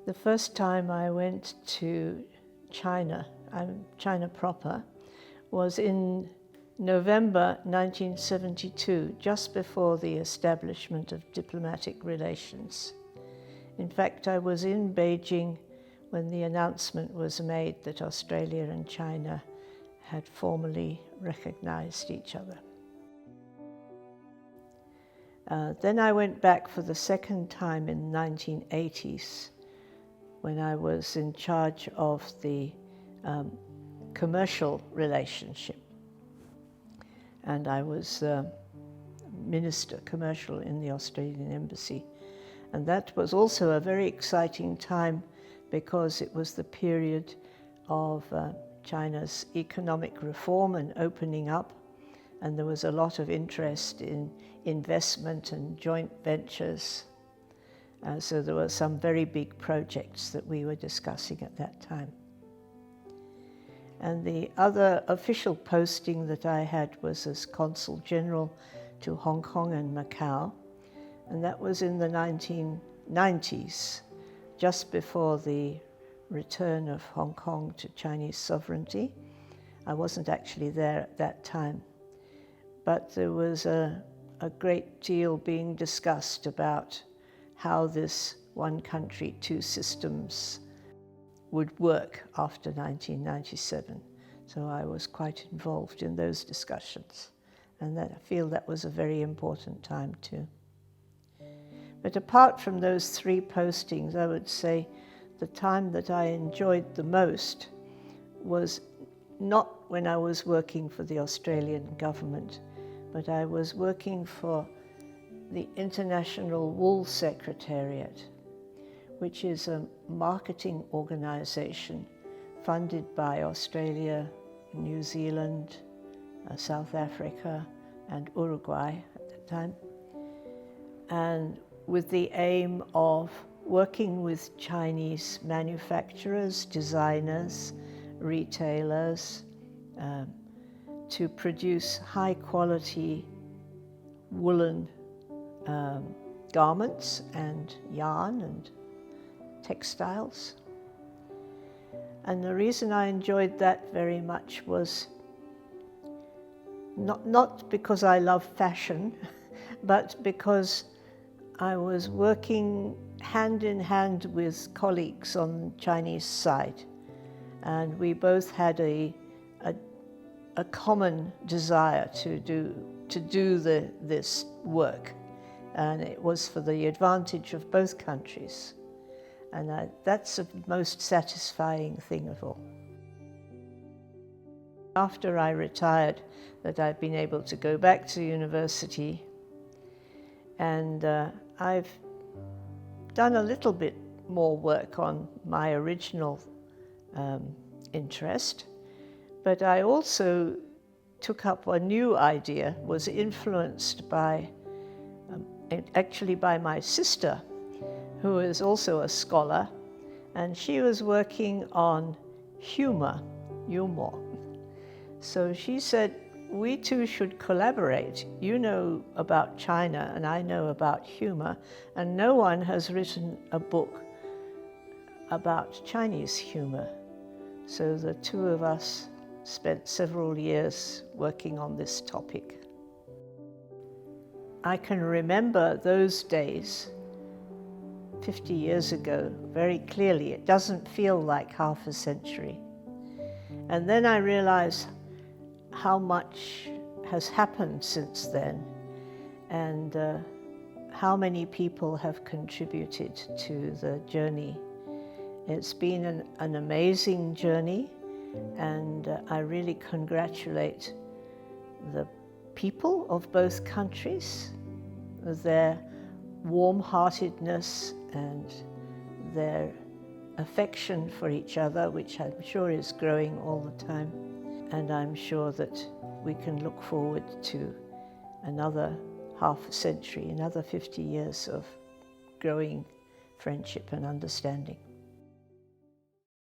The first time I went to China, China proper, was in November 1972, just before the establishment of diplomatic relations. In fact, I was in Beijing when the announcement was made that Australia and China had formally recognized each other. Then I went back for the second time in the 1980s when I was in charge of the commercial relationship. And I was Minister Commercial in the Australian Embassy. And that was also a very exciting time because it was the period of China's economic reform and opening up. And there was a lot of interest in investment and joint ventures. So there were some very big projects that we were discussing at that time. And the other official posting that I had was as Consul General to Hong Kong and Macau. And that was in the 1990s, just before the return of Hong Kong to Chinese sovereignty. I wasn't actually there at that time. But there was a great deal being discussed about how this one country, two systems would work after 1997. So I was quite involved in those discussions. And I feel that was a very important time too. But apart from those three postings, I would say the time that I enjoyed the most was not when I was working for the Australian government, but I was working for the International Wool Secretariat, which is a marketing organization funded by Australia, New Zealand, South Africa, and Uruguay at the time, and with the aim of working with Chinese manufacturers, designers, retailers, to produce high-quality woolen garments and yarn and textiles. And the reason I enjoyed that very much was not because I love fashion, but because I was working hand in hand with colleagues on the Chinese side. And we both had a common desire to do this work. And it was for the advantage of both countries. And that's the most satisfying thing of all. After I retired, that I've been able to go back to university, and I've done a little bit more work on my original interest, but I also took up a new idea, was influenced by, actually by my sister, who is also a scholar, and she was working on humor. So she said, we two should collaborate. You know about China and I know about humor, and no one has written a book about Chinese humor. So the two of us spent several years working on this topic. I can remember those days 50 years ago very clearly. It doesn't feel like half a century. And then I realized how much has happened since then, and how many people have contributed to the journey. It's been an amazing journey, and I really congratulate the people of both countries, their warm-heartedness and their affection for each other, which I'm sure is growing all the time. And I'm sure that we can look forward to another half a century, another 50 years of growing friendship and understanding.